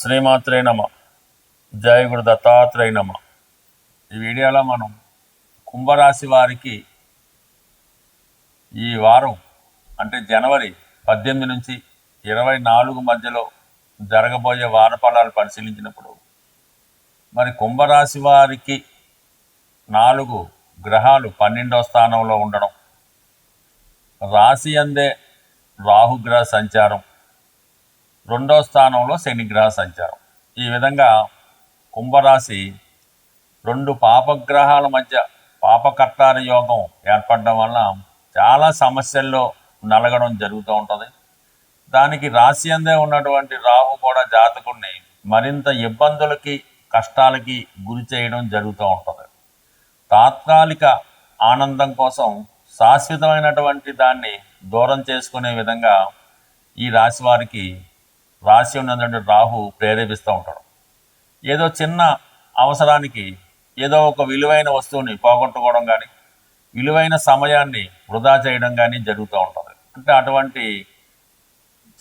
శ్రీమాత్రే నమ. జయ గురు దత్తాత్రేయ నమ. ఈ వీడియోలో మనం కుంభరాశి వారికి ఈ వారం అంటే జనవరి 18 నుంచి 24 మధ్యలో జరగబోయే వార ఫలాలు పరిశీలించినప్పుడు మరి కుంభరాశి వారికి 4 గ్రహాలు 12వ స్థానంలో ఉండడం, రాశి అందే రాహుగ్రహ సంచారం, 2వ స్థానంలో శనిగ్రహ సంచారం. ఈ విధంగా కుంభరాశి 2 పాపగ్రహాల మధ్య పాపకర్తార యోగం ఏర్పడడం వల్ల చాలా సమస్యల్లో నలగడం జరుగుతూ ఉంటుంది. దానికి రాశి అందే ఉన్నటువంటి రాహు కూడా జాతకుడిని మరింత ఇబ్బందులకి కష్టాలకి గురి చేయడం జరుగుతూ ఉంటుంది. తాత్కాలిక ఆనందం కోసం శాశ్వతమైనటువంటి దాన్ని దూరం చేసుకునే విధంగా ఈ రాశి వారికి రాశి ఉన్నటువంటి రాహు ప్రేరేపిస్తూ ఉంటాడు. ఏదో చిన్న అవసరానికి ఏదో ఒక విలువైన వస్తువుని పోగొట్టుకోవడం కానీ, విలువైన సమయాన్ని వృధా చేయడం కానీ జరుగుతూ ఉంటుంది. అంటే అటువంటి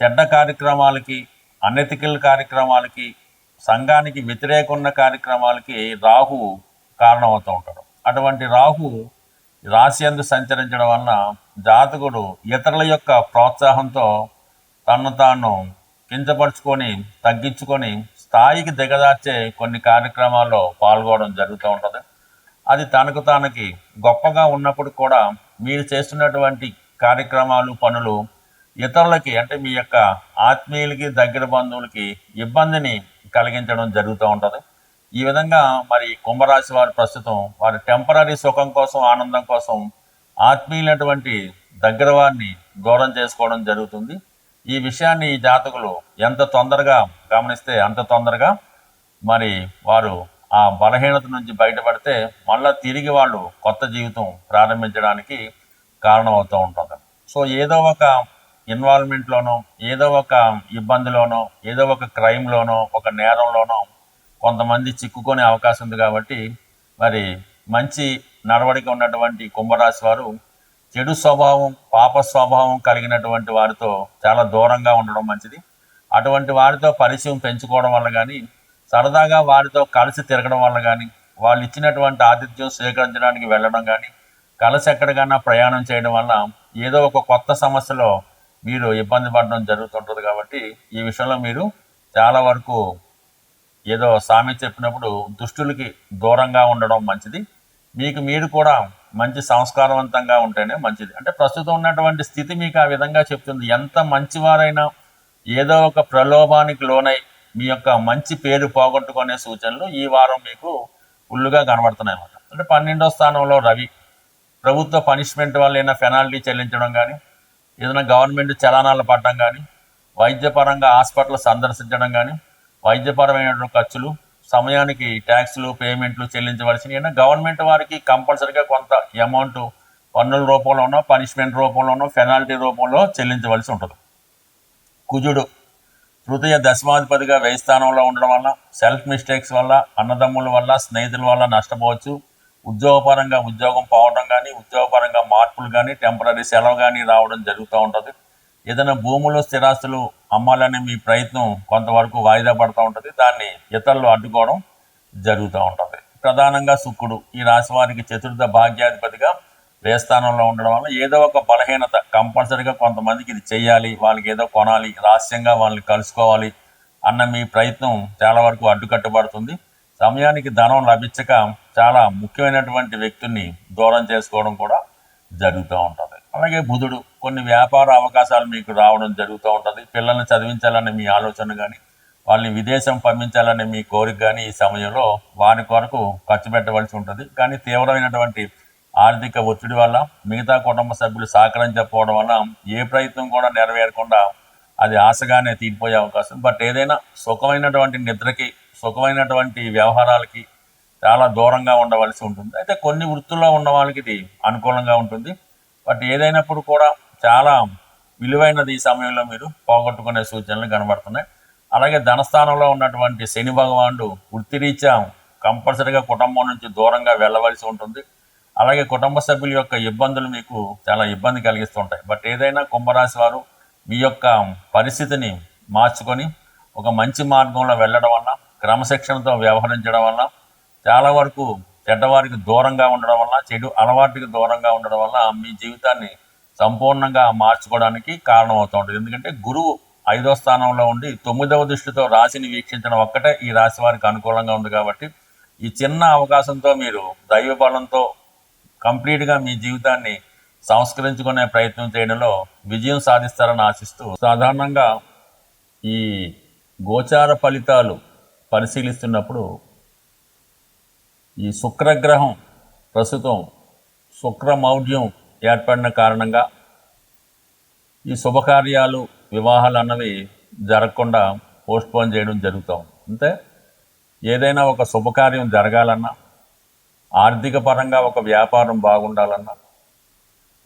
చెడ్డ కార్యక్రమాలకి, అనెతికల్ కార్యక్రమాలకి, సంఘానికి వ్యతిరేకున్న కార్యక్రమాలకి రాహు కారణమవుతూ ఉంటాడు. అటువంటి రాహు రాశి యందు సంచరించడం వలన జాతకుడు ఇతరుల యొక్క ప్రోత్సాహంతో తనను తాను కించపరుచుకొని తగ్గించుకొని స్థాయికి దిగదార్చే కొన్ని కార్యక్రమాల్లో పాల్గొనడం జరుగుతూ ఉంటుంది. అది తనకు తానకి గొప్పగా ఉన్నప్పుడు కూడా మీరు చేస్తున్నటువంటి కార్యక్రమాలు, పనులు ఇతరులకి అంటే మీ యొక్క ఆత్మీయులకి, దగ్గర బంధువులకి ఇబ్బందిని కలిగించడం జరుగుతూ ఉంటుంది. ఈ విధంగా మరి కుంభరాశి వారు ప్రస్తుతం వారి టెంపరీ సుఖం కోసం, ఆనందం కోసం ఆత్మీయులైనటువంటి దగ్గర వారిని దూరం చేసుకోవడం జరుగుతుంది. ఈ విషయాన్ని ఈ జాతకులు ఎంత తొందరగా గమనిస్తే అంత తొందరగా మరి వారు ఆ బలహీనత నుంచి బయటపడితే మళ్ళీ తిరిగి వాళ్ళు కొత్త జీవితం ప్రారంభించడానికి కారణమవుతూ ఉంటుంది. సో ఏదో ఒక ఇన్వాల్వ్మెంట్లోనో, ఏదో ఒక ఇబ్బందిలోనో, ఏదో ఒక క్రైమ్లోనో, ఒక నేరంలోనో కొంతమంది చిక్కుకునే అవకాశం ఉంది. కాబట్టి మరి మంచి నడవడిక ఉన్నటువంటి కుంభరాశి వారు చెడు స్వభావం, పాప స్వభావం కలిగినటువంటి వారితో చాలా దూరంగా ఉండడం మంచిది. అటువంటి వారితో పరిచయం పెంచుకోవడం వల్ల కానీ, సరదాగా వారితో కలిసి తిరగడం వల్ల కానీ, వాళ్ళు ఇచ్చినటువంటి ఆతిథ్యం స్వీకరించడానికి వెళ్ళడం కానీ, కలిసి ఎక్కడికైనా ప్రయాణం చేయడం వల్ల ఏదో ఒక కొత్త సమస్యలో మీరు ఇబ్బంది పడడం జరుగుతుంటుంది. కాబట్టి ఈ విషయంలో మీరు చాలా వరకు ఏదో సామెత చెప్పినప్పుడు దుష్టులకి దూరంగా ఉండడం మంచిది. మీకు మీరు కూడా మంచి సంస్కారవంతంగా ఉంటేనే మంచిది. అంటే ప్రస్తుతం ఉన్నటువంటి స్థితి మీకు ఆ విధంగా చెప్తుంది. ఎంత మంచివారైనా ఏదో ఒక ప్రలోభానికి లోనై మీ యొక్క మంచి పేరు పోగొట్టుకునే సూచనలు ఈ వారం మీకు ఫుల్లుగా కనబడుతున్నాయి అన్నమాట. అంటే 12వ స్థానంలో రవి ప్రభుత్వ పనిష్మెంట్ వల్ల ఏదైనా పెనాల్టీ చెల్లించడం కానీ, ఏదైనా గవర్నమెంట్ చలానాలు పడడం కానీ, వైద్యపరంగా హాస్పిటల్ సందర్శించడం కానీ, వైద్యపరమైన ఖర్చులు, సమయానికి ట్యాక్సులు, పేమెంట్లు చెల్లించవలసినవి అయినా గవర్నమెంట్ వారికి కంపల్సరీగా కొంత అమౌంట్ పన్నుల రూపంలోనో, పనిష్మెంట్ రూపంలోనో, పెనాల్టీ రూపంలో చెల్లించవలసి ఉంటుంది. కుజుడు తృతీయ దశమాధిపతిగా 1000 స్థానంలో ఉండడం వల్ల సెల్ఫ్ మిస్టేక్స్ వల్ల, అన్నదమ్ముల వల్ల, స్నేహితుల వల్ల నష్టపోవచ్చు. ఉద్యోగపరంగా ఉద్యోగం పోవడం కానీ, ఉద్యోగపరంగా మార్పులు కానీ, టెంపరీ సెలవు కానీ రావడం జరుగుతూ ఉంటుంది. ఏదైనా భూములు, స్థిరాస్తులు అమ్మాలనే మీ ప్రయత్నం కొంతవరకు వాయిదా పడుతూ ఉంటుంది. దాన్ని ఇతరులు అడ్డుకోవడం జరుగుతూ ఉంటుంది. ప్రధానంగా శుక్రుడు ఈ రాశి వారికి చతుర్థ భాగ్యాధిపతిగా 10వ స్థానంలో ఉండడం వల్ల ఏదో ఒక బలహీనత కంపల్సరీగా కొంతమందికి ఇది చేయాలి, వాళ్ళకి ఏదో కొనాలి, రహస్యంగా వాళ్ళని కలుసుకోవాలి అన్న మీ ప్రయత్నం చాలా వరకు అడ్డుకట్టబడుతుంది. సమయానికి ధనం లభించక చాలా ముఖ్యమైనటువంటి వ్యక్తుల్ని దూరం చేసుకోవడం కూడా జరుగుతూ ఉంటుంది. అలాగే బుధుడు కొన్ని వ్యాపార అవకాశాలు మీకు రావడం జరుగుతూ ఉంటుంది. పిల్లల్ని చదివించాలనే మీ ఆలోచన కానీ, వాళ్ళని విదేశం పంపించాలనే మీ కోరిక కానీ ఈ సమయంలో వారి కొరకు ఖర్చు పెట్టవలసి ఉంటుంది. కానీ తీవ్రమైనటువంటి ఆర్థిక ఒత్తిడి వల్ల, మిగతా కుటుంబ సభ్యులు సహకరించకపోవడం వల్ల ఏ ప్రయత్నం కూడా నెరవేరకుండా అది ఆశగానే తీరిపోయే అవకాశం. బట్ ఏదైనా సుఖమైనటువంటి నిద్రకి, సుఖమైనటువంటి వ్యవహారాలకి చాలా దూరంగా ఉండవలసి ఉంటుంది. అయితే కొన్ని వృత్తుల్లో ఉన్న వాళ్ళకి ఇది అనుకూలంగా ఉంటుంది. బట్ ఏదైనప్పుడు కూడా చాలా విలువైనది ఈ సమయంలో మీరు పోగొట్టుకునే సూచనలు కనబడుతున్నాయి. అలాగే ధనస్థానంలో ఉన్నటువంటి శని భగవానుడు వృత్తిరీత్యా కంపల్సరీగా కుటుంబం నుంచి దూరంగా వెళ్ళవలసి ఉంటుంది. అలాగే కుటుంబ సభ్యుల యొక్క ఇబ్బందులు మీకు చాలా ఇబ్బంది కలిగిస్తుంటాయి. బట్ ఏదైనా కుంభరాశి వారు మీ యొక్క పరిస్థితిని మార్చుకొని ఒక మంచి మార్గంలో వెళ్ళడం వల్ల, క్రమశిక్షణతో వ్యవహరించడం వల్ల, చాలా వరకు చెడ్డవారికి దూరంగా ఉండడం వల్ల, చెడు అలవాటుకి దూరంగా ఉండడం వల్ల మీ జీవితాన్ని సంపూర్ణంగా మార్చుకోవడానికి కారణమవుతూ ఉంటుంది. ఎందుకంటే గురువు 5వ స్థానంలో ఉండి 9వ దృష్టితో రాశిని వీక్షించడం ఒక్కటే ఈ రాశి వారికి అనుకూలంగా ఉంది. కాబట్టి ఈ చిన్న అవకాశంతో మీరు దైవ బలంతో కంప్లీట్గా మీ జీవితాన్ని సంస్కరించుకునే ప్రయత్నం చేయడంలో విజయం సాధిస్తారని ఆశిస్తూ, సాధారణంగా ఈ గోచార ఫలితాలు పరిశీలిస్తున్నప్పుడు ఈ శుక్రగ్రహం ప్రస్తుతం శుక్రమౌఢ్యం ఏర్పడిన కారణంగా ఈ శుభకార్యాలు, వివాహాలు అన్నవి జరగకుండా పోస్ట్పోన్ చేయడం జరుగుతాం. అంతే ఏదైనా ఒక శుభకార్యం జరగాలన్నా, ఆర్థిక పరంగా ఒక వ్యాపారం బాగుండాలన్నా,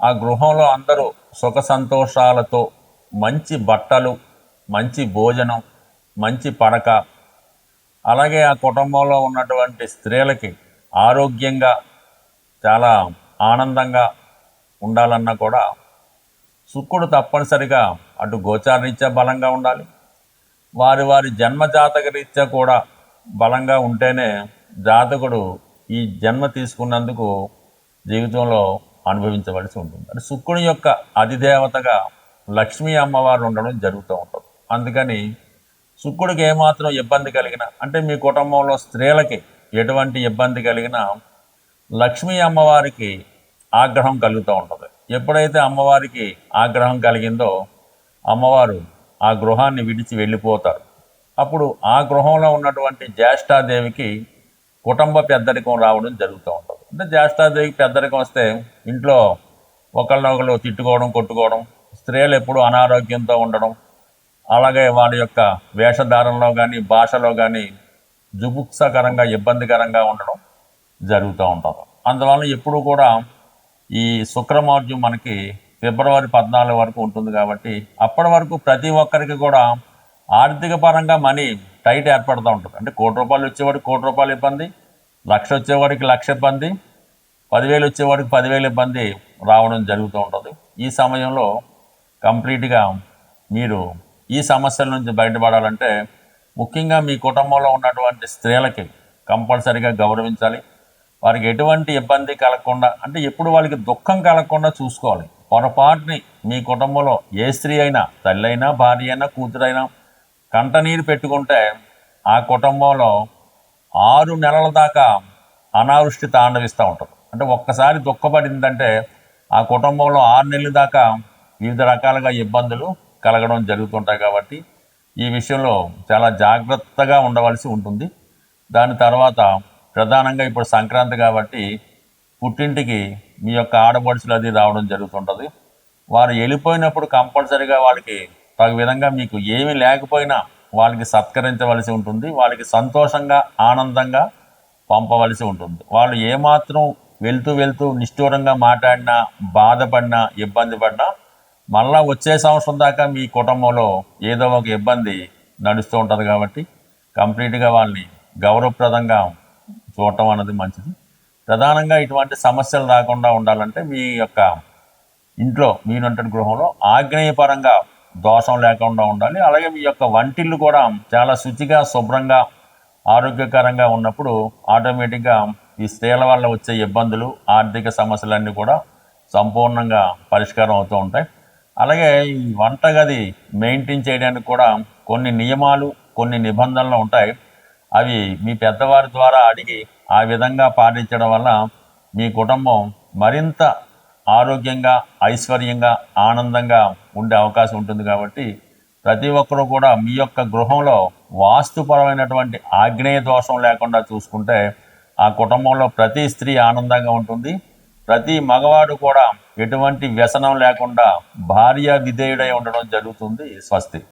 ఆ గృహంలో అందరూ సుఖ సంతోషాలతో మంచి బట్టలు, మంచి భోజనం, మంచి పడక, అలాగే ఆ కుటుంబంలో ఉన్నటువంటి స్త్రీలకి ఆరోగ్యంగా చాలా ఆనందంగా ఉండాలన్నా కూడా శుక్రుడు తప్పనిసరిగా అటు గోచారరీత్యా బలంగా ఉండాలి, వారి వారి జన్మజాతక రీత్యా కూడా బలంగా ఉంటేనే జాతకుడు ఈ జన్మ తీసుకున్నందుకు జీవితంలో అనుభవించవలసి ఉంటుంది. అంటే శుక్రుని యొక్క అధిదేవతగా లక్ష్మీ అమ్మవారు ఉండడం జరుగుతూ ఉంటుంది. అందుకని శుక్రుడికి ఏమాత్రం ఇబ్బంది కలిగినా, అంటే మీ కుటుంబంలో స్త్రీలకి ఎటువంటి ఇబ్బంది కలిగినా లక్ష్మీ అమ్మవారికి ఆగ్రహం కలుగుతూ ఉంటుంది. ఎప్పుడైతే అమ్మవారికి ఆగ్రహం కలిగిందో అమ్మవారు ఆ గృహాన్ని విడిచి వెళ్ళిపోతారు. అప్పుడు ఆ గృహంలో ఉన్నటువంటి జ్యేష్ఠాదేవికి కుటుంబ పెద్దరికం రావడం జరుగుతూ ఉంటుంది. అంటే జ్యేష్ఠాదేవికి పెద్దరికం వస్తే ఇంట్లో ఒకళ్ళనొకళ్ళు తిట్టుకోవడం, కొట్టుకోవడం, స్త్రీలు ఎప్పుడు అనారోగ్యంతో ఉండడం, అలాగే వాళ్ళ యొక్క వేషధారణలో కానీ భాషలో కానీ జుగుప్సకరంగా, ఇబ్బందికరంగా ఉండడం జరుగుతూ ఉంటుంది. అందువల్ల ఎప్పుడు కూడా ఈ శుక్రమౌఢ్యం మనకి ఫిబ్రవరి 14 వరకు ఉంటుంది. కాబట్టి అప్పటి వరకు ప్రతి ఒక్కరికి కూడా ఆర్థిక పరంగా మనీ టైట్ ఏర్పడుతూ ఉంటుంది. అంటే ₹1,00,000 వచ్చేవాడికి ₹1,00,000 ఇబ్బంది, 1,00,000 వచ్చేవాడికి 1,00,000 ఇబ్బంది, 10,000 వచ్చేవాడికి 10,000 ఇబ్బంది రావడం జరుగుతూ ఉంటుంది. ఈ సమయంలో కంప్లీట్గా మీరు ఈ సమస్యల నుంచి బయటపడాలంటే ముఖ్యంగా మీ కుటుంబంలో ఉన్నటువంటి స్త్రీలకి కంపల్సరీగా గౌరవించాలి. వారికి ఎటువంటి ఇబ్బంది కలగకుండా, అంటే ఎప్పుడు వాళ్ళకి దుఃఖం కలగకుండా చూసుకోవాలి. పొరపాటుని మీ కుటుంబంలో ఏ స్త్రీ అయినా, తల్లి అయినా, భార్య అయినా, కూతురైనా కంటనీరు పెట్టుకుంటే ఆ కుటుంబంలో 6 నెలల దాకా అనావృష్టి తాండవిస్తూ ఉంటుంది. అంటే ఒక్కసారి దుఃఖపడిందంటే ఆ కుటుంబంలో 6 నెలల దాకా వివిధ రకాలుగా ఇబ్బందులు కలగడం జరుగుతుంటాయి. కాబట్టి ఈ విషయంలో చాలా జాగ్రత్తగా ఉండవలసి ఉంటుంది. దాని తర్వాత ప్రధానంగా ఇప్పుడు సంక్రాంతి కాబట్టి పుట్టింటికి మీ యొక్క ఆడపడుచులు అది రావడం జరుగుతుంటుంది. వారు వెళ్ళిపోయినప్పుడు కంపల్సరీగా వాళ్ళకి తగు విధంగా మీకు ఏమీ లేకపోయినా వాళ్ళకి సత్కరించవలసి ఉంటుంది. వాళ్ళకి సంతోషంగా, ఆనందంగా పంపవలసి ఉంటుంది. వాళ్ళు ఏమాత్రం వెళ్తూ నిష్ఠూరంగా మాట్లాడినా, బాధపడినా, ఇబ్బంది పడినా మళ్ళా వచ్చే సంవత్సరం దాకా మీ కుటుంబంలో ఏదో ఒక ఇబ్బంది నడుస్తూ ఉంటుంది. కాబట్టి కంప్లీట్గా వాళ్ళని గౌరవప్రదంగా చూడటం అన్నది మంచిది. ప్రధానంగా ఇటువంటి సమస్యలు రాకుండా ఉండాలంటే మీ యొక్క ఇంట్లో, మీరుంటున్న గృహంలో ఆగ్నేయపరంగా దోషం లేకుండా ఉండాలి. అలాగే మీ యొక్క వంటిల్లు కూడా చాలా శుచిగా, శుభ్రంగా, ఆరోగ్యకరంగా ఉన్నప్పుడు ఆటోమేటిక్గా ఈ స్త్రీల వల్ల వచ్చే ఇబ్బందులు, ఆర్థిక సమస్యలన్నీ కూడా సంపూర్ణంగా పరిష్కారం అవుతూ ఉంటాయి. అలాగే ఈ వంటగది మెయింటైన్ చేయడానికి కూడా కొన్ని నియమాలు, కొన్ని నిబంధనలు ఉంటాయి. అవి మీ పెద్దవారి ద్వారా అడిగి ఆ విధంగా పాటించడం వల్ల మీ కుటుంబం మరింత ఆరోగ్యంగా, ఐశ్వర్యంగా, ఆనందంగా ఉండే అవకాశం ఉంటుంది. కాబట్టి ప్రతి ఒక్కరూ కూడా మీ యొక్క గృహంలో వాస్తుపరమైనటువంటి ఆగ్నేయ దోషం లేకుండా చూసుకుంటే ఆ కుటుంబంలో ప్రతి స్త్రీ ఆనందంగా ఉంటుంది. ప్రతి మగవాడు కూడా ఎటువంటి వ్యసనం లేకుండా భార్య విధేయుడై ఉండడం జరుగుతుంది. స్వస్తి.